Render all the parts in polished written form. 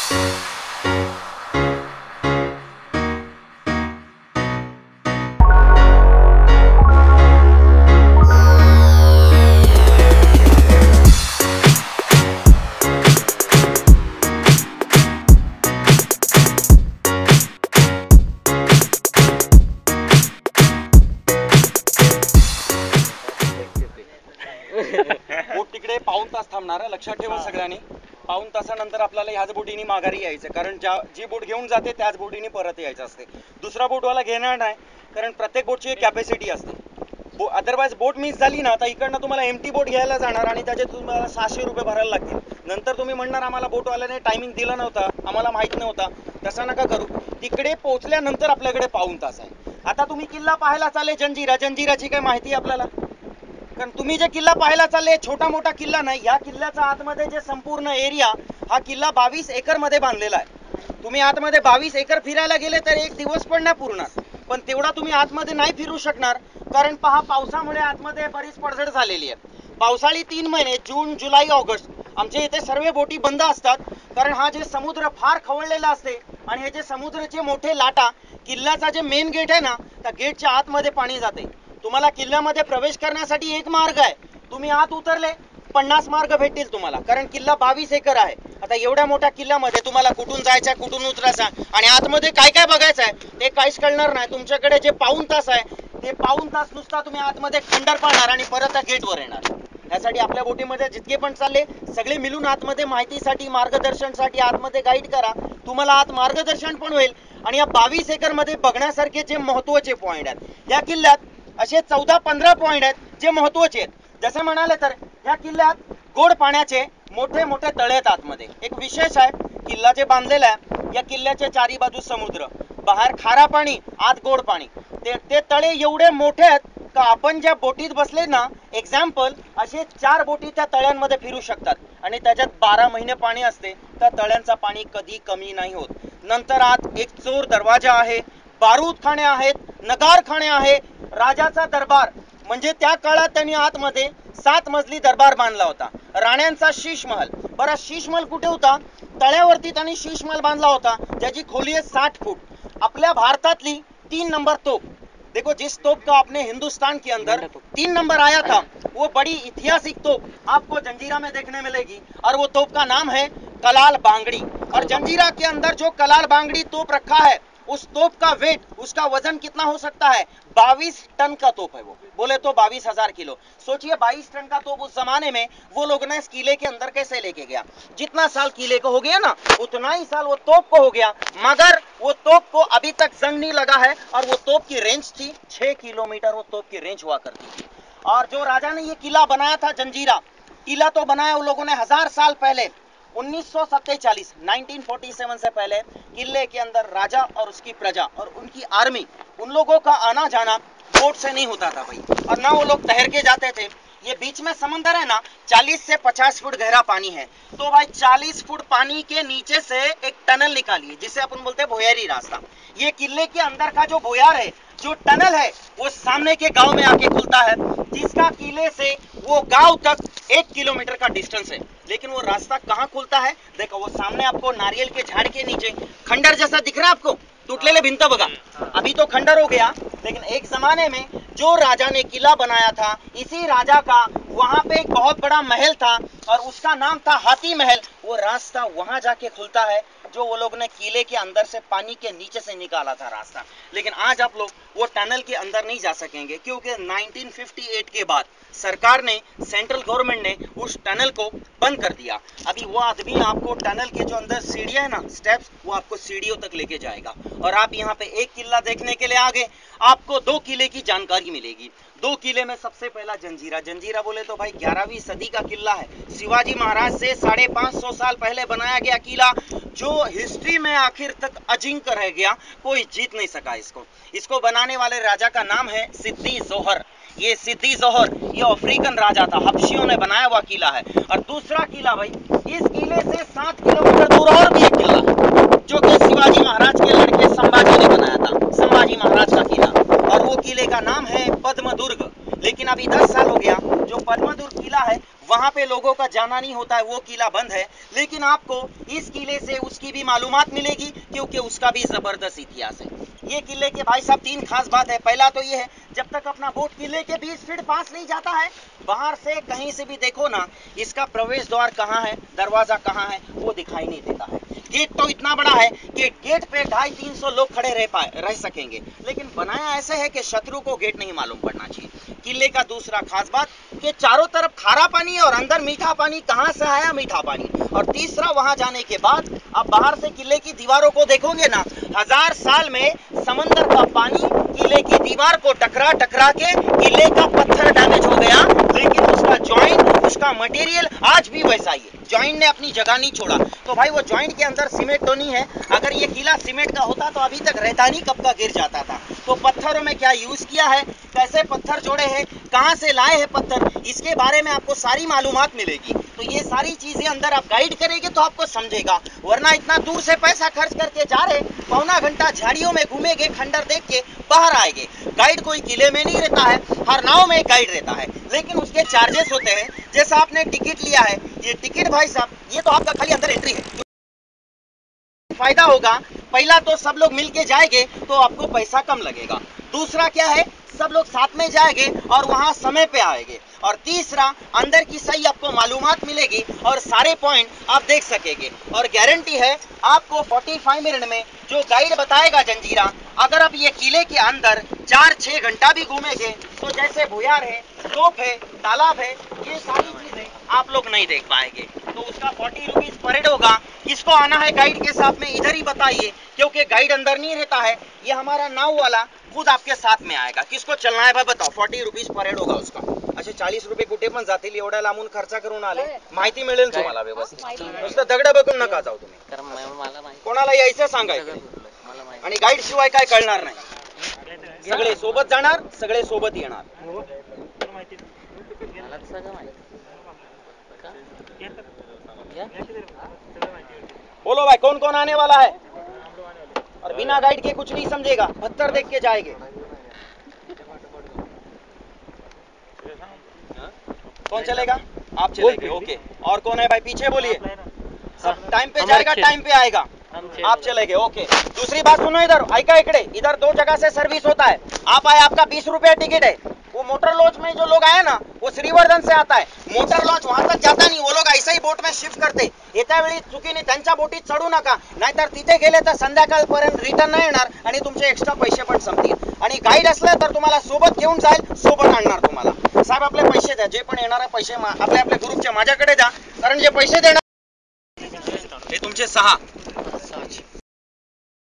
Boat तिकडे पाऊण तास थांबणार आहे, लक्षात ठेवा सगळ्यांनी. पाऊण तासानंतर आपल्याला ह्याच बोटीने माघारी यायचं, कारण जी बोट घेऊन जाते त्याच बोटीने परत यायचं असते. दुसरा बोटवाला घेणार नाही, कारण प्रत्येक बोटची एक कॅपॅसिटी असते. अदरवाईज बोट मिस झाली ना तर इकडनं तुम्हाला एमटी बोट घ्यायला जाणार आणि त्याचे तुम्हाला 600 रुपये भरायला लागतील. नंतर तुम्ही म्हणणार आम्हाला बोटवाल्याने टायमिंग दिला नव्हता, आम्हाला माहित नव्हता. तसं नका करू. तिकडे पोहोचल्यानंतर आपल्याकडे पाऊण तास आहे. आता तुम्ही किल्ला पाहायला चालले जंजिराची काय माहिती आहे आपल्याला? कारण तुम्ही जे किल्ला पाहायला चालले छोटा मोठा किल्ला नाही. या किल्ल्याचा आतमध्ये जे संपूर्ण एरिया, हा किल्ला 22 एकर मध्ये बांधलेला आहे. तुम्ही आतमध्ये 22 एकर फिरायला गेले तर एक दिवस पण नाही पुरणार. पण तेवढा तुम्ही आतमध्ये नाही फिरू शकणार, कारण पहा पावसामुळे आतमध्ये बरीच पडझड झालेली आहे. पावसाळी 3 महिने जून जुलै ऑगस्ट आमच्या इथे सर्व बोटी बंद असतात, कारण हा जे समुद्र फार खवळलेला असते आणि हे जे समुद्राचे मोठे लाटा, किल्ल्याचा जे मेन गेट आहे ना त्या गेटच्या आतमध्ये पाणी जाते. तुम्हाला किल्ल्यामध्ये प्रवेश करण्यासाठी एक मार्ग आहे. तुम्ही आत उतरले 50 मार्ग भेटतील तुम्हाला, कारण किल्ला 22 एकर आहे. आता एवढ्या मोठ्या किल्ल्यामध्ये तुम्हाला कुठून जायचं आहे, कुठून उतरायचं आणि आतमध्ये काय काय बघायचं आहे ते काहीच कळणार नाही. तुमच्याकडे जे पाऊण तास आहे ते पाऊण तास नुसता तुम्ही आतमध्ये खंडर पाहणार आणि परत त्या गेटवर येणार. यासाठी आपल्या बोटीमध्ये जितके पण चालले सगळे मिळून आतमध्ये माहितीसाठी मार्गदर्शनसाठी आतमध्ये गाईड करा. तुम्हाला आत मार्गदर्शन पण होईल. आणि या 22 एकर मध्ये बघण्यासारखे जे महत्वाचे पॉइंट आहेत, या किल्ल्यात असे 14-15 पॉइंट आहेत जे महत्वाचे आहेत. जसं म्हणाले तर या किल्ल्यात गोड पाण्याचे मोठे मोठे तळे आहेत. आतमध्ये एक विशेष आहे, किल्ला जे बांधलेला आहे या किल्ल्याच्या चारी बाजू समुद्र, बाहेर खारा पाणी, आत गोड पाणी. ते तळे एवढे मोठे आहेत का आपण ज्या बोटीत बसले ना, एक्झाम्पल असे 4 बोटी त्या तळ्यांमध्ये फिरू शकतात आणि त्याच्यात 12 महिने पाणी असते. त्या तळ्यांचा पाणी कधी कमी नाही होत. नंतर आत एक चोर दरवाजा आहे, बारूद खाणे आहेत, नगार खाणे आहे, राजाचा दरबार. म्हणजे त्या काळात त्यांनी आतमध्ये 7 मजली दरबार बांधला होता. राण्यांचा शीश महल. बरं, शीश महल कुठे होता? तळ्यावरती त्यांनी शीश महल बांधला होता, ज्याची खोली आहे 60 फूट. आपल्या भारतातली 3 नंबर तोप, देखो जिस तोप का अपने हिंदुस्तान के अंदर 3 नंबर आया था, वो बड़ी ऐतिहासिक तोप आपको जंजीरा में देखने मिलेगी और वो तोप का नाम है कलाल बांगड़ी. और जंजीरा के अंदर जो कलाल बांगड़ी तोप रखा है, उस तोप का वेट, उसका वजन कितना हो सकता है? 22 टन का तोप है वो, बोले तो 22,000 किलो. सोचिए 22 टन का तोप उस जमाने में वो लोग ने इस किले के अंदर कैसे लेके गया. जितना साल किले को हो गया ना उतना ही साल वो तोप को हो गया, मगर वो तोप को अभी तक जंग नहीं लगा है. और वो तोप की रेंज थी 6 किलोमीटर, वो तोप की रेंज हुआ करती थी. और जो राजा ने ये किला बनाया था जंजीरा, किला तो बनाया उन लोगों ने 1000 साल पहले, 1947 से पहले किले के अंदर राजा और उसकी प्रजा और उनकी आर्मी, उन लोगों का आना जाना बोट से नहीं होता था भाई, और ना वो लोग तैर के जाते थे. ये बीच में समंदर है ना, 40 से 50 फुट गहरा पानी है. तो भाई 40 फुट पानी के नीचे से एक टनल निकालिए, जिसे अपन बोलते हैं भोयारी रास्ता. ये किले के अंदर का जो बोयार है, जो टनल है, वो सामने के गांव में आके खुलता है, जिसका किले से वो गांव तक 1 किलोमीटर का डिस्टेंस है. लेकिन वो रास्ता कहाँ खुलता है? देखो वो सामने आपको नारियल के झाड़ के नीचे खंडर जैसा दिख रहा है आपको, टूटलेले भिंत बघा. अभी तो खंडर हो गया, लेकिन एक जमाने में जो राजा ने किला बनाया था, इसी राजा का वहां पे एक बहुत बड़ा महल था और उसका नाम था हाथी महल. वो रास्ता वहां जाके खुलता है, जो वो लोग ने किले के अंदर से पानी के नीचे से निकाला था रास्ता. लेकिन आज आप लोग वो टनल के अंदर नहीं जा सकेंगे, क्योंकि 1958 के बाद सरकार ने, सेंट्रल गवर्नमेंट ने उस टनल को बंद कर दिया. अभी वो आदमी आपको टनल के जो अंदर सीढ़ियां है ना, स्टेप्स, वो आपको सीढ़ियों तक लेके जाएगा. और आप यहाँ पे एक किला देखने के लिए आगे आपको 2 किले की जानकारी मिलेगी. 2 किले में सबसे पहला जंजीरा. जंजीरा बोले तो भाई 11वीं सदी का किला है. शिवाजी महाराज से 550 साल पहले बनाया गया किला, जो हिस्ट्री में आखिर तक अजिंक्य रह गया, कोई जीत नहीं सका इसको. इसको बनाने वाले राजा का नाम है सिद्दी जोहर. ये सिद्दी जोहर ये अफ्रीकन राजा था, हबशियों ने बनाया हुआ किला है. और दूसरा किला भाई, इस किले से 7 किलोमीटर दूर और भी एक किला, जो कि शिवाजी महाराज के लड़के संभाजी ने बनाया था, संभाजी महाराज का किला. और वो किले का नाम है पद्म दुर्ग. लेकिन अभी 10 साल हो गया, जो पद्म दुर्ग किला है वहां पे लोगों का जाना नहीं होता है, वो किला बंद है। लेकिन आपको इस किले से उसकी भी मालूमात मिलेगी, क्योंकि उसका भी जबरदस्त इतिहास है। ये किले के भाई साहब तीन खास बात है। पहला तो ये है, जब तक अपना बोट किले के 20 फीट पास नहीं जाता है, बाहर से कहीं से भी देखो ना, इसका प्रवेश द्वार कहाँ है, दरवाजा कहाँ है, वो दिखाई नहीं देता है। गेट तो इतना बड़ा है कि गेट पे 250-300 लोग खड़े रह सकेंगे, लेकिन बनाया ऐसे है कि शत्रु को गेट नहीं मालूम पड़ना चाहिए। किले का दूसरा खास बात कि चारों तरफ खारा पानी है और अंदर मीठा पानी। कहां से आया मीठा पानी? और तीसरा, वहां जाने के बाद आप बाहर से किले की दीवारों को देखोगे ना, 1000 साल में समंदर का पानी किले की दीवार को टकरा टकरा के किले का पत्थर डैमेज हो गया, लेकिन उसका जॉइंट, उसका मटेरियल आज भी वैसा ही है। जॉइंट ने अपनी जगह नहीं छोड़ा। तो भाई वो जॉइंट के अंदर सीमेंट तो नहीं है। अगर ये किला सीमेंट का होता तो अभी तक रहता नहीं, कब का गिर जाता था। तो पत्थरों में क्या यूज किया है, कैसे पत्थर जोड़े हैं, कहां से लाए हैं पत्थर, इसके बारे में आपको सारी मालूमात मिलेगी। तो ये सारी चीजें अंदर आप गाइड करेंगे तो आपको समझेगा, वरना इतना दूर से पैसा खर्च करके जा रहे, पौना घंटा झाड़ियों में घूमेंगे, खंडर देख के बाहर आएंगे। गाइड कोई किले में नहीं रहता है, हर नाव में एक गाइड रहता है, लेकिन उसके चार्जेस होते हैं। जैसा आपने टिकट लिया है, ये टिकट भाई साहब, ये तो आपका खाली अंदर एंट्री है। फायदा होगा, पहला तो सब लोग मिलके जाएंगे तो आपको पैसा कम लगेगा। दूसरा क्या है, सब लोग साथ में जाएंगे और वहां समय पे आएंगे। और तीसरा, अंदर की सही आपको मालूमात मिलेगी और सारे पॉइंट आप देख सकेंगे। और गारंटी है आपको 45 मिनट में जो गाइड बताएगा जंजीरा, अगर आप ये किले के अंदर 4-6 घंटा भी घूमेंगे तो जैसे भुयार है, तोप है, तालाब है, ये सारी चीजें आप लोग नहीं देख पाएंगे। तो उसका 40 रुपीज पर हेड होगा। किसको आना है गाइड के साथ में इधर ही बताइए, क्योंकि गाइड अंदर नहीं रहता है, ये हमारा नाव वाला खुद आपके साथ में आएगा। किसको चलना है भाई बताओ? 40 रुपीज पर हेड होगा उसका। अच्छा 40 रुपये कुठे पण जातील, एवढ्या लांबून खर्च करून आले, माहिती मिळेल तुम्हाला व्यवस्थित। नुसतं दगड बघून नका जाऊ तुम्ही, कोणाला यायचं सांगायचं आणि गाईड शिवाय काय कळणार नाही। सगळे सोबत जाणार, सगळे सोबत येणार। बोलो भाई कौन कौन आने वाला है? और बिना गाइड के कुछ नहीं समझेगा, पत्थर देख के जाएंगे। कौन चलेगा? आप चलेंगे, ओके। और कौन है भाई पीछे? बोलिए। सब टाइम पे जाएगा, टाइम पे आएगा। आप चलेंगे, ओके। दूसरी बात सुनो, इधर ऐका, इकडे इधर 2 जगह से सर्विस होता है। आप आए, आपका 20 रुपया टिकट है। वो मोटर लॉन्च में जो लोग आए ना, वो श्रीवर्धन से आता है। मोटर लॉन्च वहां तक जाता नहीं, वो लोग ऐसा ही बोट में शिफ्ट करते। येत्या वेळी चुकीने त्यांच्या बोटीत चढू नका, नाहीतर तिथे गेले तर संध्याकाळपर्यंत रिटर्न नाही येणार आणि तुमचे एक्स्ट्रा पैसे पण संपतील। आणि गाईड असलं तर तुम्हाला सोबत घेऊन जाईल, सोबत आणणार तुम्हाला। साहेब आपले पैसे द्या, जे पण येणार पैसे आपल्या आपल्या ग्रुपचे माझ्याकडे द्या, कारण जे पैसे देणार हे तुमचे 6।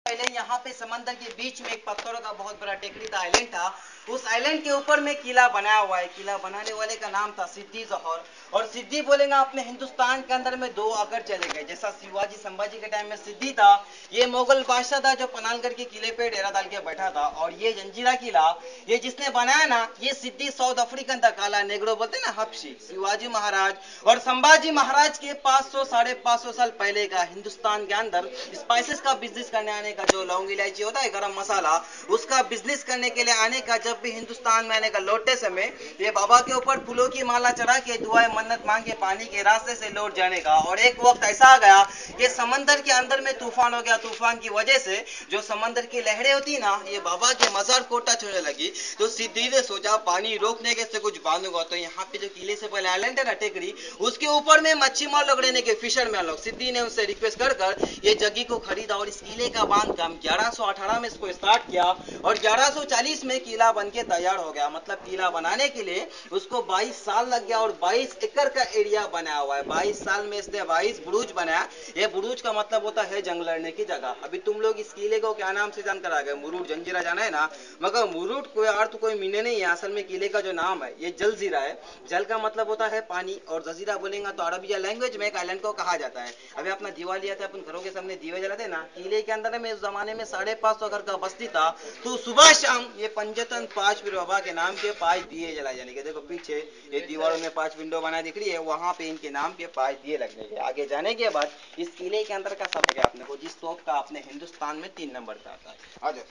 पहले यहाँ पे समंदर के बीच में एक पत्थरों का बहुत बड़ा टेकरी था, आइलैंड था। उस आइलैंड के ऊपर में किला बनाया हुआ है। किला बनाने वाले का नाम था सिद्दी जोहर। और सिद्दी बोलेंगे अपने हिंदुस्तान के अंदर में 2 अगर चले गए, जैसा शिवाजी संभाजी के टाइम में सिद्दी था, ये मुगल बादशाह था जो पनालगढ़ के किले पे डेरा डाल के बैठा था। और ये जंजीरा किला, ये जिसने बनाया ना, ये सिद्दी साउथ अफ्रीकन था, काला नेग्रो बोलते ना, हबशी। शिवाजी महाराज और संभाजी महाराज के 500-550 साल पहले का हिंदुस्तान के अंदर स्पाइसेस का बिजनेस करने आने का, जो लौंग इलायची होता है गरम मसाला, उसका बिजनेस करने के लिए आने का, जब भी हिंदुस्तान में आने का लौटते समय ये बाबा के ऊपर फूलों की माला चढ़ा के दुआएं मन्नत मांग के पानी के रास्ते से लौट जाने का। और एक वक्त ऐसा आ गया कि समंदर के अंदर में तूफान हो गया। तूफान की वजह से जो समंदर की लहरें होती ना, ये बाबा के मजार को टच होने लगी। तो सिद्दी ने सोचा पानी रोकने के से कुछ बांधूंगा। तो यहाँ पे जो किले से पहले आइलैंड है ना, टेकरी, उसके ऊपर में मच्छी मार लोग रहने के, फिशरमैन लोग। सिद्दी ने उससे रिक्वेस्ट कर ये जगह को खरीदा और इस किले का बांध काम 1118 में इसको स्टार्ट किया और 1140 में किला बन के तैयार हो गया। मतलब किला बनाने के लिए उसको 22 साल लग गया और 22 एकड़ का एरिया बनाया हुआ है। 22 साल में इसने 22 बुरुज बनाया। ये बुरुज का मतलब होता है जंग लड़ने की जगह। अभी तुम लोग इस किले को क्या नाम से जानकर आ गए? मुरुड जंजीरा जाना है ना, मगर मुरुड कोई अर्थ कोई मीने नहीं है। असल में किले का जो नाम है ये जलजीरा है। जल का मतलब होता है पानी और जजीरा बोलेंगे तो अरबिया लैंग्वेज में एक आइलैंड को कहा जाता है। अभी अपना दिवाली आता है, अपन घरों के सामने दीवे जलाते ना, किले के अंदर में उस जमाने में 550 घर का बस्ती था। तो सुबह शाम ये पंजतन 5 पीर बाबा के नाम के 5 दिए जलाए जाने के। देखो पीछे ये दीवारों में 5 विंडो बना दिख रही है, वहां पे इनके नाम के 5 दिए लगने के। आगे जाने के बाद इस किले के अंदर का सब है अपने को, जिस तोप का अपने हिंदुस्तान में 3 नंबर का आता है। आ जाओ।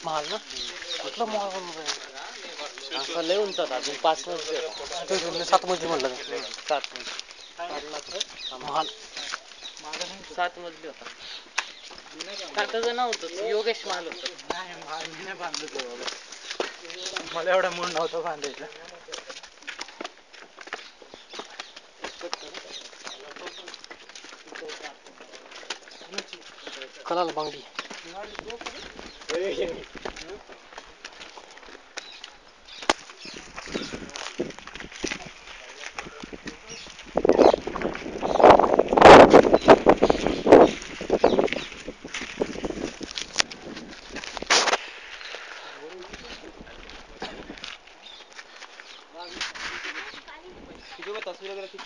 महाल ना कुठला महाल बनवलं आहे? असं लय उंच होता, अजून 5 मजली होता. ते 7 मजली म्हणलं का? 7 मजली महाल 7 मजली होता. त्याचं नाव होतं योगेश महाल होतं. नाही महाल नाही बांधलं ते बाबा, मला एवढा मूड नव्हतं बांधायचं. कलाल बांगडी तस्वीर वगैरह खींच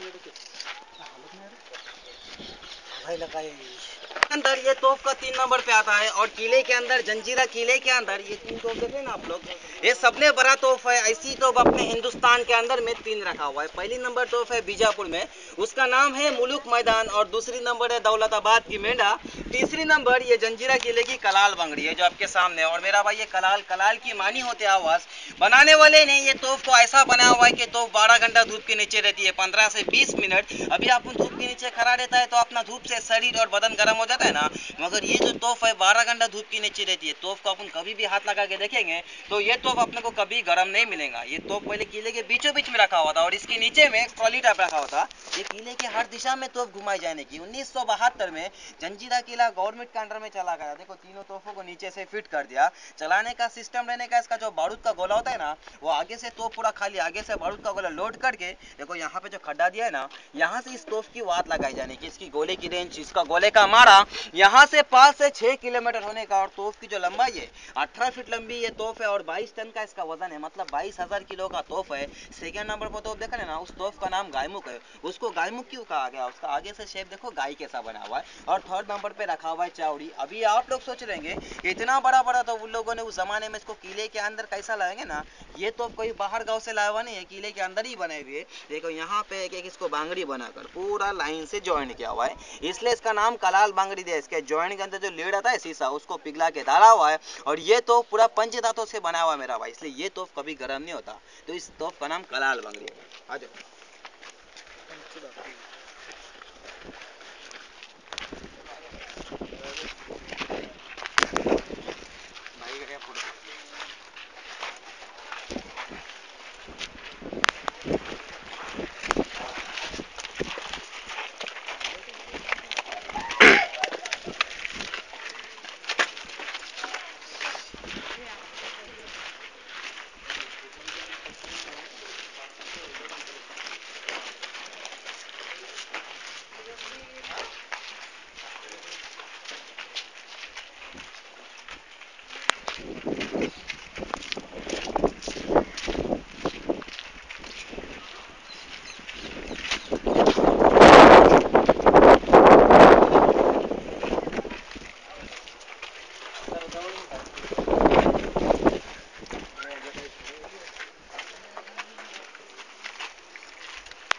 अंदर ये तोप का 3 नंबर पे आता है और किले के अंदर जंजीरा किले के अंदर ये 3 तोप देख रहे हैं ना आप लोग, ये सबसे बड़ा तोप है। ऐसी तोप अपने हिंदुस्तान के अंदर में 3 रखा हुआ है। पहली नंबर तोप है बीजापुर में, उसका नाम है मुलुक मैदान, और दूसरी नंबर है दौलताबाद की मेंढा, तीसरी नंबर ये जंजीरा किले की कलाल बंगड़ी है जो आपके सामने। और मेरा भाई ये कलाल की मानी होते आवाज बनाने वाले ने ये तोप को ऐसा बनाया हुआ है कि तोप 12 घंटा धूप के नीचे रहती है, 15 से 20 मिनट। अभी आप धूप के नीचे खड़ा रहता है तो अपना धूप से शरीर और बदन गर्म हो जाता है ना, मगर ये जो तोप है 12 घंटा धूप के नीचे रहती है। तोप को अपन कभी भी हाथ लगा के देखेंगे तो ये तोप अपने को कभी गर्म नहीं मिलेगा। ये तोप पहले किले के बीचों बीच में रखा हुआ था और इसके नीचे में ट्रॉली टाइप रखा हुआ था, ये किले के हर दिशा में तोप घुमाई जाने की। 1972 में जंजीरा किला गवर्नमेंट के अंडर में चला गया। देखो तीनों तोपों को नीचे से फिट कर दिया। चलाने का सिस्टम रहने का, इसका जो बारूद का गोला होता है ना, वो आगे से तोप पूरा खाली, आगे से बारूद का गोला लोड करके, देखो यहाँ पे जो खड्डा दिया है ना, यहाँ से इस तोप की वात लगाई जाने की। इसकी गोले की रेंज, इसका गोले का मारा यहाँ से 5 से 6 किलोमीटर होने का। और तोप की जो लंबाई है 18 फीट लंबी ये तोप है और 22 टन का इसका वजन है, मतलब 22,000 किलो का तोप है। सेकेंड नंबर पर तोप देखा ना, उस तोप का नाम गायमुख है। उसको गायमुख क्यों कहा गया, उसका आगे से शेप देखो गाय कैसा बना हुआ है। और थर्ड नंबर पे रखा हुआ है चावड़ी। अभी आप लोग सोच रहेंगे इतना बड़ा बड़ा तो उन लोगों ने उस जमाने में इसको किले के अंदर कैसा लाएंगे ना, ये तो कोई बाहर गांव से लाया हुआ नहीं है, किले के अंदर ही बनाए हुए। देखो यहाँ पे एक इसको बांगड़ी बनाकर पूरा लाइन से ज्वाइन किया हुआ है, इसलिए इसका नाम कलाल बांगड़ी दिया। इसके ज्वाइन के अंदर जो लीड आता है शीशा, उसको पिघला के डाला हुआ है। और ये तो पूरा पंचधातु से बना हुआ है मेरा भाई, इसलिए ये तोप कभी गर्म नहीं होता। तो इस तोप का नाम कलाल बांगड़ी है। आ जाओ।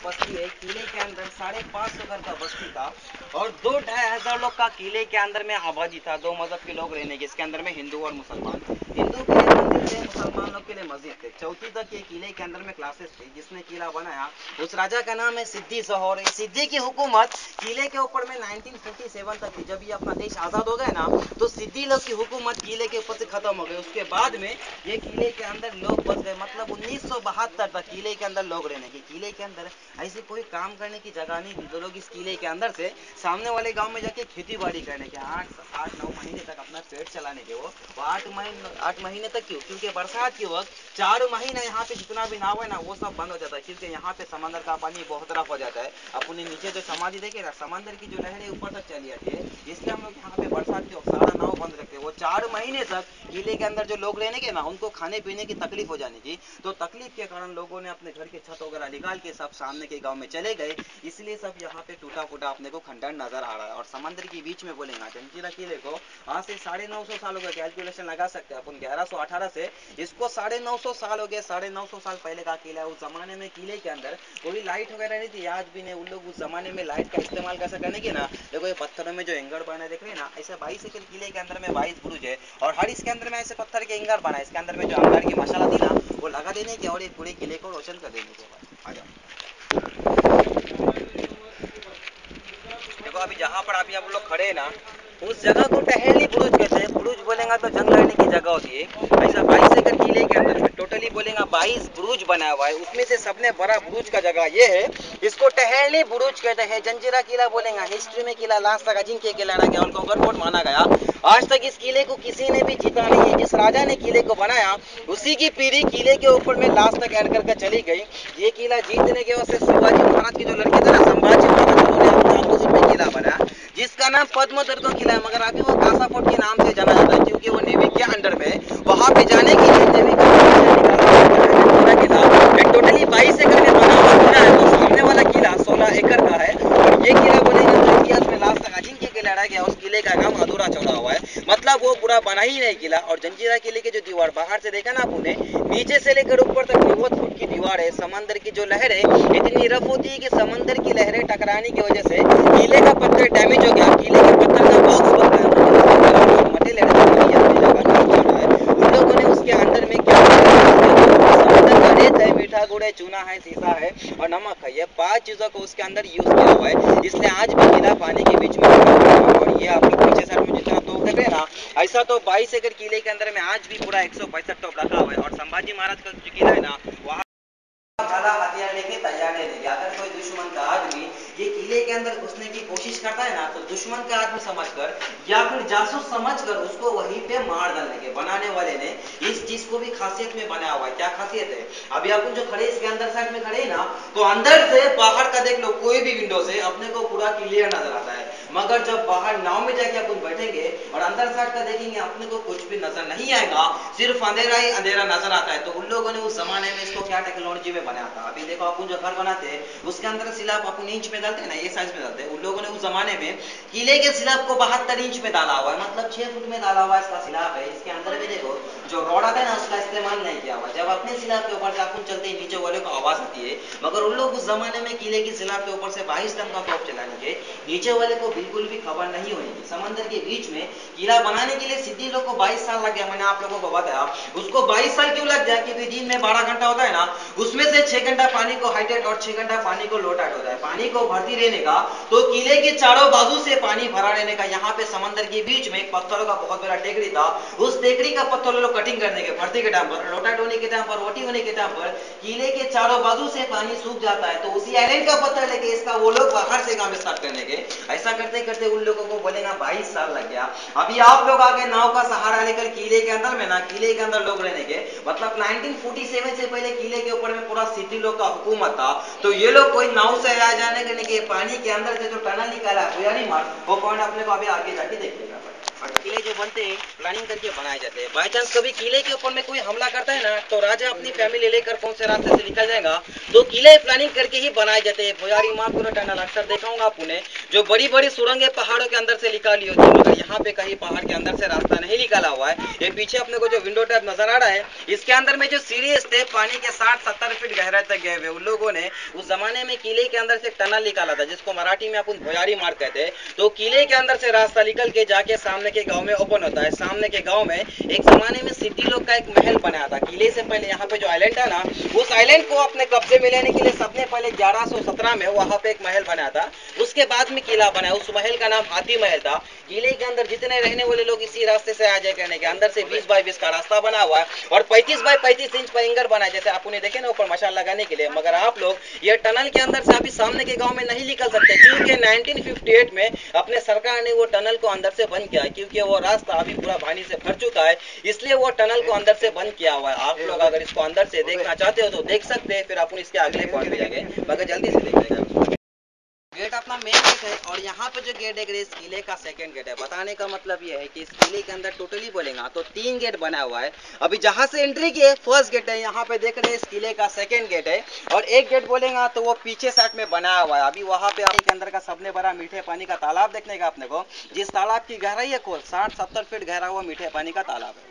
बस्ती है किले के अंदर, 550 घर का बस्ती था और 2-2.5 लोग का किले के अंदर में आबादी था। 2 मजहब के लोग रहने के, इसके अंदर में हिंदू और मुसलमान। हिंदू के लिए मंदिर थे, मुसलमान लोग के लिए मस्जिद थे। चौथी तक ये किले के अंदर में क्लासेस थी। जिसने किला बनाया उस राजा का नाम है सिद्दी जोहर। इस सिद्दी की हुकूमत किले के ऊपर में 1957 तक थी। जब ये अपना देश आज़ाद हो गया ना, तो सिद्दी लोग की हुकूमत किले के ऊपर से खत्म हो गई। उसके बाद में ये किले के अंदर लोग बस गए, मतलब 1972 तक किले के अंदर लोग रहने के। किले के अंदर ऐसे कोई काम करने की जगह नहीं थी, तो लोग इस किले के अंदर से सामने वाले गांव में जाके खेती बाड़ी करने के 8-9 महीने तक अपना पेट चलाने के। वो 8 महीने तक क्यों, क्योंकि बरसात के वक्त 4 महीने यहाँ पे जितना भी नाव है ना वो सब बंद हो जाता है, क्योंकि यहाँ पे समंदर का पानी बहुत तरफ हो जाता है। अपने नीचे जो समाधि देखे ना, समंदर की जो लहरें ऊपर तक चली जाती है, इसलिए हम लोग यहाँ पे बरसात के वक्त सारा नाव बंद रखते हैं। वो 4 महीने तक किले के अंदर जो लोग रहने के ना, उनको खाने पीने की तकलीफ हो जाने की, तो तकलीफ के कारण लोगों ने अपने घर के छत वगैरह निकाल के सब सामने के गांव में चले गए। इसलिए सब यहाँ पे टूटा फूटा अपने को खंडर नजर आ रहा है। और समंदर के बीच में बोलेंगे जंजीरा किले को आज से 950 सालों का कैलकुलेशन लगा सकते हैं अपन। 1118 से इसको 950 साल हो गए, 950 साल पहले का किला है। उस जमाने में किले के अंदर कोई लाइट वगैरह नहीं थी, आज भी नहीं। उन लोग उस जमाने में लाइट का इस्तेमाल कैसे करने के ना, देखो ये पत्थरों में जो एंगड़ बना देख रहे हैं ना, ऐसे 22 एकड़ किले के अंदर में 22 बुरुज है और हर इसके अंदर में ऐसे पत्थर के एंगड़ बना है। इसके अंदर में जो अंगार की मशाला थी ना, वो लगा देने के और ये पूरे किले को रोशन कर देने के। आ जाओ। देखो अभी जहाँ पर अभी हम लोग खड़े हैं ना, उस जगह को टहलनी बुरुज कहते हैं। बुरुज बोलेंगे तो जंग लड़ने की जगह होती है। ऐसा 22 एकड़ किले के अंदर में टोटली बोलेंगे 22 बुरुज बना हुआ है। उसमें से सबने बड़ा बुरुज का जगह ये है, इसको टहलनी बुरुज कहते हैं। जंजीरा किला बोलेंगे, हिस्ट्री में किला लास्ट तक अजिंक्य किला रह गया और गवर्नमेंट माना गया। आज तक इस किले को किसी ने भी जीता नहीं है। जिस राजा ने किले को बनाया उसी की पीढ़ी किले के ऊपर में लास्ट तक एंड करके चली गई। ये किला जीतने के वजह से शिवाजी महाराज के जो लड़के थे ना, संभाजी महाराज, उन्होंने अपना किला बनाया जिसका नाम पद्म दुर्ग किला है। मगर अभी वो कासा फोर्ट के नाम से जाना जाता है क्योंकि वो नेवी के अंडर में। वहां पे जाने के लिए नेवी का किला टोटली 22 एकड़ में बना हुआ किला है। तो सामने वाला किला 16 एकड़ का है और ये किला बोलेंगे तो इतिहास में लास्ट तक अजिंक्य किला रह गया। उस किले का नाम अधूरा छोड़ा हुआ है, मतलब वो पूरा बना ही नहीं किला। और जंजीरा किले की जो दीवार बाहर से देखा ना आपने, नीचे से लेकर ऊपर तक 90 फुट की दीवार है। समंदर की जो लहर है इतनी रफ होती है कि समंदर की लहरें टकराने की वजह से किले का पत्थर डैमेज हो गया। किले के पत्थर का बॉक्स बनता है, उन लोगों ने उसके अंदर में क्या समंदर का रेत है, मीठा गुड़ है, चूना है, सीसा है और नमक है। ये 5 चीजों को उसके अंदर यूज किया हुआ है, इसलिए आज भी किला पानी के बीच में। और ये आप लोग पीछे साइड में जितना तोप देख रहे हैं ना, ऐसा तो 22 एकड़ किले के अंदर में आज भी पूरा 165 तोप रखा हुआ है। और संभाजी महाराज का जो किला है ना, वहाँ भाला हथियार लेके तैयार है। अगर कोई दुश्मन का आदमी ये किले के अंदर घुसने की कोशिश करता है ना, तो दुश्मन का आदमी समझकर या फिर जासूस समझकर उसको वहीं पे मार डालने के। बनाने वाले ने इस चीज को भी खासियत में बनाया हुआ है। क्या खासियत है? अभी अपन जो खड़े इसके अंदर साइड में खड़े हैं ना, तो अंदर से बाहर का देख लो, कोई भी विंडो से अपने को पूरा क्लियर नजर आता है। मगर जब बाहर नाव में जाके अपन बैठेंगे और अंदर साइड का देखेंगे, अपने को कुछ भी नजर नहीं आएगा, सिर्फ अंधेरा ही अंधेरा नजर आता है। तो उन लोगों ने उस जमाने में इसको क्या टेक्नोलॉजी में बनाया था। अभी देखो अपन जो घर बनाते हैं उसके अंदर सिलाब अपन इंच में डालते हैं ना, ये साइज में डालते हैं। उन लोगों ने उस जमाने में किले के सिलाब को 72 इंच में डाला हुआ है, मतलब 6 फुट में डाला हुआ इसका सिलाब है। इसके अंदर भी देखो जो रॉड आता है ना, उसका इस्तेमाल नहीं किया हुआ। जब अपने सिलाब के ऊपर से अपन चलते हैं, नीचे वाले को आवाज आती है। मगर उन लोग उस जमाने में किले की सिलाब के ऊपर से 22 टन का तोप चलाने के नीचे वाले को बिल्कुल भी खबर नहीं होगी। समंदर के बीच में किला बनाने के लिए सिद्धि लोग को 22 साल लग गया। मैंने आप लोगों को बताया उसको 22 साल क्यों लग गया, क्योंकि दिन में 12 घंटा होता है ना, उसमें से 6 घंटा पानी को हाइटेट और 6 घंटा पानी को लो टाइट होता है। पानी को भरती रहने का, तो किले के चारों बाजू से पानी भरा रहने का। यहाँ पे समंदर के बीच में एक पत्थरों का बहुत बड़ा टेकड़ी था, उस टेकड़ी का पत्थरों लोग कटिंग करने के भर्ती के टाइम पर, लो टाइट होने के टाइम पर, रोटी होने के टाइम पर किले के चारों बाजू से पानी सूख जाता है। तो उसी आइलैंड का पत्थर लेके इसका वो लोग बाहर से काम स्टार्ट करने के। ऐसा करते करते उन लोगों को बोलेगा 22 साल लग गया। अभी आप लोग आगे नाव का सहारा लेकर किले के अंदर में ना, किले के अंदर लोग रहने के, मतलब 1947 से पहले किले के ऊपर में पूरा सिटी लोग का हुकूमत था। तो ये लोग कोई नाव से आ जाने करने के पानी के अंदर से जो टनल निकाला है भुयारी मार्ग, वो पॉइंट अपने को अभी आगे जाके देखिएगा। किले जो बनते हैं प्लानिंग करके बनाए जाते हैं। बाई चांस कभी किले के ऊपर में कोई हमला करता है ना, तो राजा अपनी फैमिली लेकर कौन से रास्ते से निकल जाएगा, तो किले प्लानिंग करके ही बनाए जाते हैं। भुयारी मार्ग पूरा टनल अक्सर देखा होगा आपने, जो बड़ी बड़ी सुरंगें पहाड़ों के अंदर से निकाली होती है, मगर यहाँ पे कहीं पहाड़ के अंदर से रास्ता नहीं निकाला हुआ है। ये पीछे अपने को जो विंडो टाइप नजर आ रहा है, इसके अंदर में जो सीढ़ी थे पानी के 60-70 फीट गहराई तक गए हुए। उन लोगों ने उस जमाने में किले के अंदर से एक टनल निकाला था, जिसको मराठी में अपन भुयारी मार्ग कहते हैं। तो किले के अंदर से रास्ता निकल के जाके सामने के गांव में ओपन होता है। सामने के गांव में एक जमाने में सिटी लोग का एक महल बनाया था। किले से पहले यहाँ पे जो आइलैंड था ना, उस आइलैंड को अपने कब्जे में लेने के लिए सबने पहले 1117 में वहां पे एक महल बनाया था। उसके बाद में किला बनाया। उस महल का नाम हाथी महल था। किले के अंदर जितने रहने वाले लोग इसी रास्ते से आ जाए करने के, अंदर से 20 बाई 20 का रास्ता बना हुआ है और 35 बाई 35 इंच पर एंगर बना है, जैसे आपने देखे ना ऊपर मशाल लगाने के लिए। मगर आप लोग ये टनल के अंदर से अभी सामने के गांव में नहीं निकल सकते, क्योंकि 1958 में अपने सरकार ने वो टनल को अंदर से बंद किया, क्योंकि वो रास्ता अभी पूरा पानी से भर चुका है, इसलिए वो टनल को अंदर से बंद किया हुआ है। आप लोग अगर इसको अंदर से देखना चाहते हो तो देख सकते हैं, फिर अपन इसके अगले पॉइंट पे जाएंगे, मगर जल्दी से देखिएगा। गेट अपना मेन गेट है और यहाँ पे जो गेट है इस किले का सेकंड गेट है। बताने का मतलब ये है कि इस किले के अंदर टोटली बोलेगा तो 3 गेट बना हुआ है। अभी जहाँ से एंट्री किए फर्स्ट गेट है, यहाँ पे देख रहे हैं इस किले का सेकंड गेट है और एक गेट बोलेगा तो वो पीछे साइड में बना हुआ है। अभी वहाँ पे के अंदर का सबने बड़ा मीठे पानी का तालाब देखने का अपने को, जिस तालाब की गहराई है कुल 60-70 फीट गहरा हुआ मीठे पानी का तालाब है।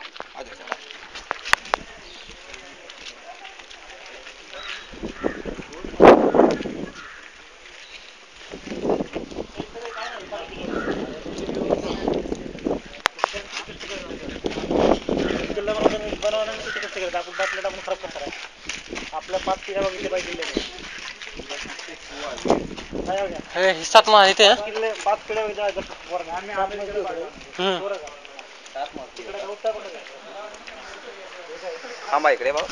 हे 7 महाल इथे आहे. थांबा इकडे भाऊ.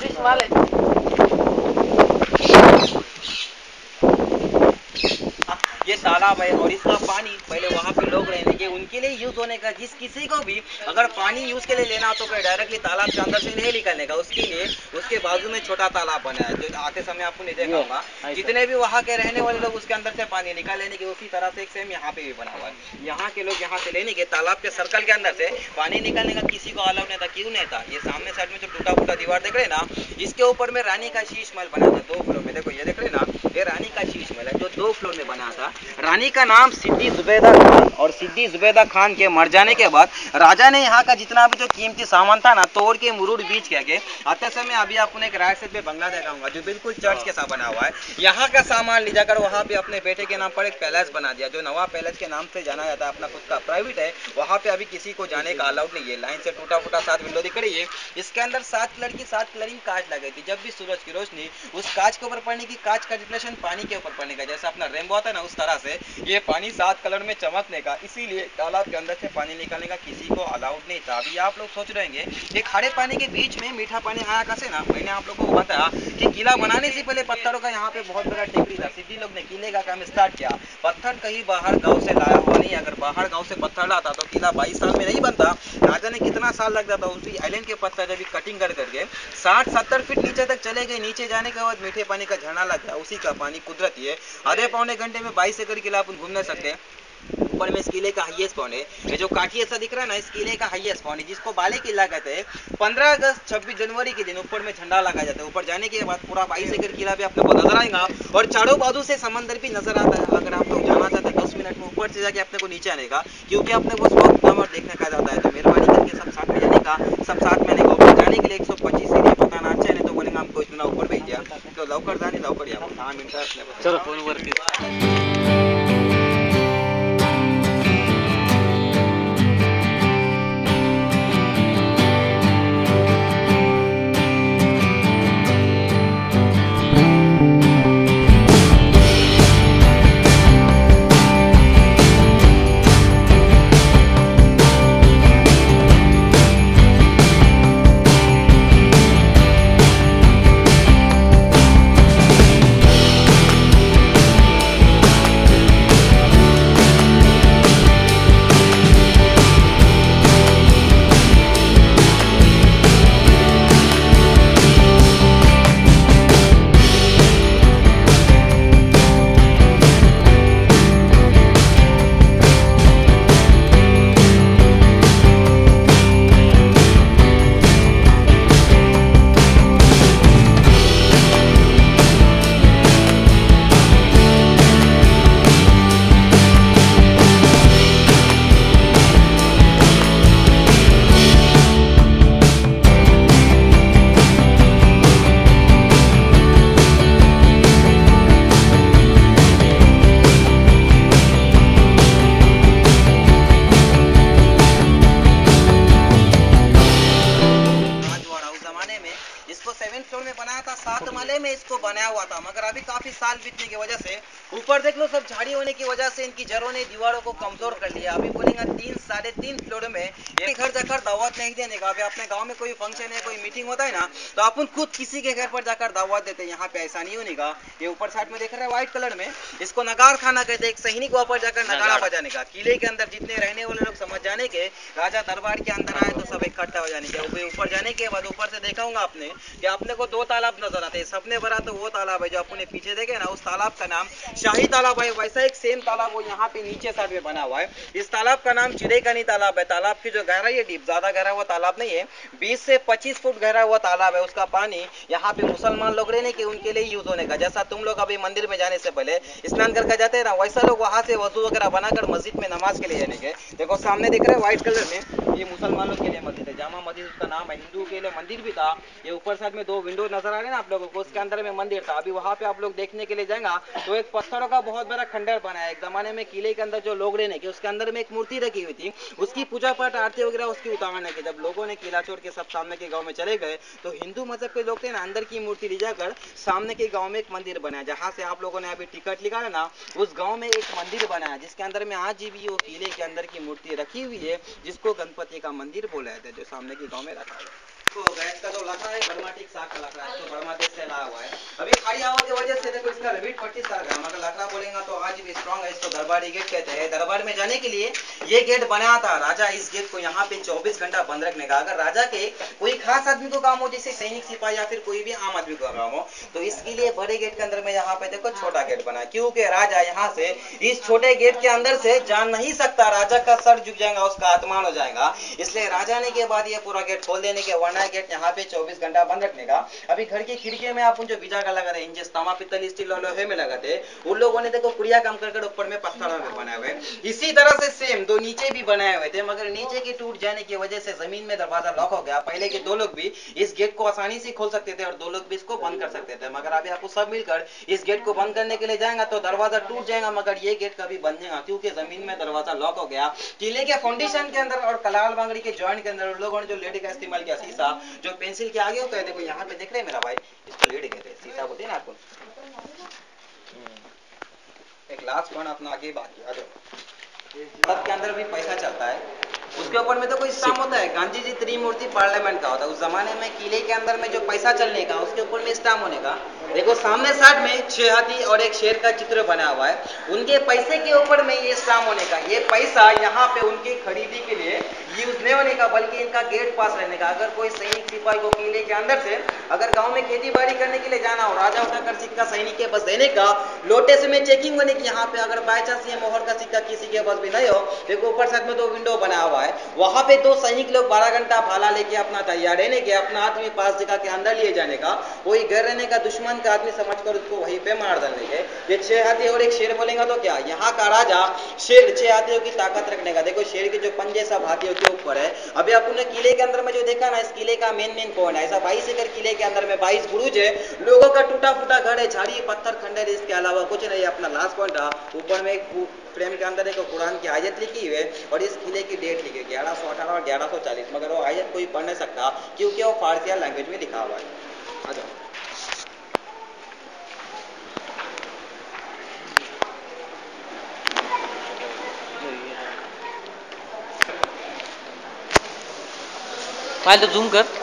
ये तालाब है और इसका पानी पहले वहाँ पे लोग रहने के उनके लिए यूज होने का, जिस किसी को भी अगर पानी यूज के लिए लेना हो तो फिर डायरेक्टली तालाब के अंदर से नहीं निकलने का, उसके लिए उसके बाजू में छोटा तालाब बना है जो आते समय आपको नहीं देखा होगा. जितने भी वहाँ के रहने वाले लोग उसके अंदर से पानी निकाल लेने के, उसी तरह से एक सेम यहाँ पे भी बना हुआ है. यहाँ के लोग यहाँ से लेने के तालाब के सर्कल के अंदर से पानी निकालने का किसी को अलाउ नहीं था. क्यों नहीं था? ये सामने साइड में जो टूटा फूटा दीवार देख रहे ना, इसके ऊपर में रानी का शीश महल बना था 2 फ्लोर में. देखो ये देख रहे ना, ये रानी का शीश महल है जो 2 फ्लोर में बना था. रानी का नाम सिद्दी जुबैदा खान, और सिद्दी जुबैदा खान के मर जाने के बाद राजा ने यहाँ का जितना भी जो कीमती सामान था ना तोड़ के मुरुड़ बीच के आते समय अभी आपको एक राइट साइड पे बंगला दिखाऊंगा जो बिल्कुल चर्च के साथ बना हुआ है. यहाँ का सामान ले जाकर वहाँ पे अपने बेटे के नाम पर एक पैलेस बना दिया जो नवाब पैलेस के नाम से जाना जाता है. अपना खुद का प्राइवेट है, वहाँ पे अभी किसी को जाने का अलाउड नहीं है. लाइन से टूटा फूटा 7 विंडो दिख रही है. इसके अंदर 7 कलर की 7 कलरिंग कांच लगी थी. जब भी सूरज की रोशनी उस कांच के ऊपर पड़ने की, कांच का रिफ्लेक्शन पानी के ऊपर पड़ने का, जैसा अपना रेनबो आता है ना, उस तरह से ये पानी 7 कलर में चमकने का. इसीलिए तालाब के अंदर से पानी निकालने का किसी को अलाउड नहीं था. अभी आप लोग सोच रहे हैं कि खारे पानी के बीच में मीठा पानी आया कैसे ना. मैंने आप लोगों को बताया कि किला बनाने से पहले पत्थरों का यहाँ पे बहुत बड़ा टेकरी था. सिद्दी लोग ने किले का काम स्टार्ट किया. पत्थर कहीं बाहर गांव से लाया हुआ नहीं. अगर बाहर गांव से पत्थर लाता तो किला 22 साल में नहीं बनता. राजा ने कितना साल लग जाता उसी आइलैंड के पत्थर जब कटिंग कर करके 60-70 फीट नीचे तक चले गए. नीचे जाने के बाद मीठे पानी का झरना लग गया. उसी का पानी कुदरती है. आधे पौने घंटे में 22 एकड़ किला अपन घूम नहीं सकते. ऊपर में इस किले का हाईएस्ट पॉइंट है. ये जो काठी ऐसा दिख रहा है ना, इस किले का हाईएस्ट पॉइंट है जिसको बाले किला कहते हैं. 15 अगस्त 26 जनवरी के दिन ऊपर में झंडा लगाया जाता है. ऊपर जाने के बाद पूरा 22 एकड़ किला भी अपने को नजर आएगा और चारों बाजू से समंदर भी नजर आता है. अगर आप लोग जाना चाहते हैं 10 मिनट में ऊपर से जाके अपने को नीचे आने का, क्योंकि अपने को बहुत कम और देखने का जाता है. तो मेहरबानी करके सब साथ में जाने का, सब साथ में आने का. ऊपर जाने के लिए 125 सीढ़ी पता ना अच्छा नहीं तो बोलेंगे हमको इतना ऊपर भेज दिया. तो लवकर जाने लवकर या 10 मिनट अपने को. चलो फोन वरती. बनाया हुआ था, मगर अभी काफी साल बीतने की वजह से ऊपर देख लो सब झाड़ी होने की वजह से इनकी जड़ों ने दीवारों को कमजोर कर लिया. अभी बोलेंगे 3-3.5 फ्लोर में एक घर जाकर दावत नहीं देने का. अभी अपने गांव में कोई फंक्शन है, कोई मीटिंग होता है ना, तो अपन खुद किसी के घर पर जाकर दावत देते हैं. यहाँ पे ऐसा नहीं होने का. ये ऊपर साइड में देख रहे हैं व्हाइट कलर में, इसको नगार खाना कहते हैं. एक सैनिक वहां पर जाकर नगाड़ा बजाने का. किले के अंदर जितने रहने वाले लोग समझ जाने के राजा दरबार के अंदर आए तो सब इकट्ठा हो जाने के. ऊपर जाने के बाद ऊपर से देखाऊंगा आपने कि अपने को 2 तालाब नजर आते हैं. सबने बड़ा तो वो तालाब है जो अपने पीछे देखे ना, उस तालाब का नाम शाही तालाब है. वैसा एक सेम तालाब वो यहाँ पे नीचे साइड में बना हुआ है. इस तालाब का नाम चिरेकनी तालाब है. तालाब की जो गहराई है डीप, ज्यादा गहरा हुआ तालाब नहीं है, 20 से 25 फुट गहरा हुआ तालाब है. उसका पानी यहाँ पे मुसलमान लोग रहने के उनके लिए यूज होने का. जैसा तुम लोग अभी मंदिर में जाने से पहले स्नान करके जाते हैं ना, वैसा लोग वहाँ से वजू वगैरह बनाकर मस्जिद में नमाज के लिए जाने के. देखो सामने दिख रहा है व्हाइट कलर में, ये मुसलमान लोग के लिए मस्जिद है. जामा मस्जिद उसका नाम है. हिंदू के लिए मंदिर भी था. ये ऊपर साइड में 2 विंडो नजर आ रहे हैं ना आप लोगों को, उसके अंदर में मंदिर था. अभी वहाँ पे आप लोग देखने के लिए जाएंगे तो एक पत्थरों का बहुत बड़ा खंडर बना है। एक जमाने में किले के अंदर जो लोग रहने के उसके अंदर में एक मूर्ति रखी हुई थी, उसकी पूजा पाठ आरती वगैरह उसकी उतारने के। जब लोगों ने किला छोड़ के सब सामने के गांव में चले गए तो हिंदू मजहब के लोग थे ना, अंदर की मूर्ति ले जाकर सामने के गांव में एक मंदिर बनाया। जहां से आप लोगों ने अभी टिकट लिखा है ना, उस गांव में एक मंदिर बनाया जिसके अंदर में आज भी वो किले के अंदर की मूर्ति रखी हुई है, जिसको गणपति का मंदिर बोला जाता है, जो सामने के गांव में रखा है। तो गैस का जो लकड़ा है बर्मा टिक साग का लकड़ा है, तो बर्मा देश से लाया हुआ है। अभी खाड़ी हवा की वजह से देखो इसका रिबीट 25 साल का, मगर लकड़ा बोलेगा तो आज भी स्ट्रॉन्ग है। इसको दरबारी गेट कहते हैं। दरबार में जाने के लिए ये गेट बनाया था राजा। इस गेट को यहाँ पे 24 घंटा बंद रखने का। अगर राजा के कोई खास आदमी को काम हो, जैसे सैनिक सिपाही या फिर कोई भी आम आदमी को काम हो, तो इसके लिए बड़े गेट के अंदर में यहाँ पे देखो छोटा गेट बना, क्योंकि राजा यहाँ से इस छोटे गेट के अंदर से जा नहीं सकता। राजा का सर झुक जाएगा, उसका आत्मान हो जाएगा। इसलिए राजा ने के बाद ये पूरा गेट खोल देने के, वरना गेट यहाँ पे 24 घंटा बंद रखने का। अभी घर की खिड़की में आप जो बीजा का लगा रहे हैं, तांबा पित्तल स्टील और लोहे में लगाते, उन लोगों ने देखो कुड़िया काम कर ऊपर में पत्थर में बनाए हुए। इसी तरह से सेम दो नीचे भी बनाए हुए थे, मगर नीचे की टूट जाने की वजह से जमीन में दरवाजा लॉक हो गया। पहले के दो लोग भी इस गेट को आसानी से खोल सकते थे और दो लोग भी इसको बंद कर सकते थे, मगर अभी आपको सब मिलकर इस गेट को बंद करने के लिए जाएगा तो दरवाजा टूट जाएगा, मगर ये गेट कभी बंद नहीं होगा, क्योंकि जमीन में दरवाजा लॉक हो गया। किले के फाउंडेशन के अंदर और कलाल बांगड़ी के जॉइंट के अंदर लोगों ने जो लेड का इस्तेमाल किया, शीशा जो पेंसिल के आगे होता है, देखो यहाँ पे देख रहे हैं मेरा भाई, इसको लेड कहते हैं, शीशा बोलते हैं ना आपको। एक लास्ट पॉइंट अपना आगे बाकी आ जाओ। के अंदर भी पैसा चलता है, उसके ऊपर में तो कोई स्टाम्प होता है। गांधी जी त्रिमूर्ति पार्लियामेंट का होता है। उस जमाने में किले के अंदर में जो पैसा चलने का, उसके ऊपर में स्टाम्प होने का। देखो सामने साइड में 6 हाथी और एक शेर का चित्र बना हुआ है, उनके पैसे के ऊपर में ये स्टाम्प होने का। ये पैसा यहाँ पे उनकी खरीदी के लिए यूज नहीं होने का, बल्कि इनका गेट पास रहने का। अगर कोई सैनिक सिपाही को किले के अंदर से अगर गांव में खेती बाड़ी करने के लिए जाना हो, राजा उठाकर सिक्का सैनिक के पास देने का, लोटे से में चेकिंग होने की। यहाँ पे अगर बाय चांस ये मोहर का सिक्का किसी के पास भी नहीं हो, देखो ऊपर साइड में 2 विंडो बना हुआ है, वहां पे 2 सैनिक लोग 12 घंटा भाला लेके अपना तैयार रहने के, अपना आदमी पास जगह के अंदर लिए जाने का। कोई घर रहने का दुश्मन का आदमी समझकर उसको वहीं पे मार डालने के। ये 6 हाथी और एक शेर बोलेगा तो क्या, यहाँ का राजा शेर 6 हाथियों की ताकत रखने का। देखो शेर के जो पंजे सब हाथियों के ऊपर है। अभी आपने किले के अंदर में जो देखा ना, इस किले का मेन पॉइंट है। ऐसा 22 एकड़ किले के अंदर में 22 बुरुज है, लोगों का टूटा फूटा घर है, झाड़ी पत्थर खंडर, इसके अलावा कुछ नहीं। अपना लास्ट पॉइंट था, ऊपर में एक फ्रेम के अंदर एक कुरान की आयत लिखी हुई है और इस किले की डेट लिखी है 1118 और 1140, मगर वो आयत कोई पढ़ नहीं सकता क्योंकि वो फारसी लैंग्वेज में लिखा हुआ है। आ जाओ। पहले जूम कर।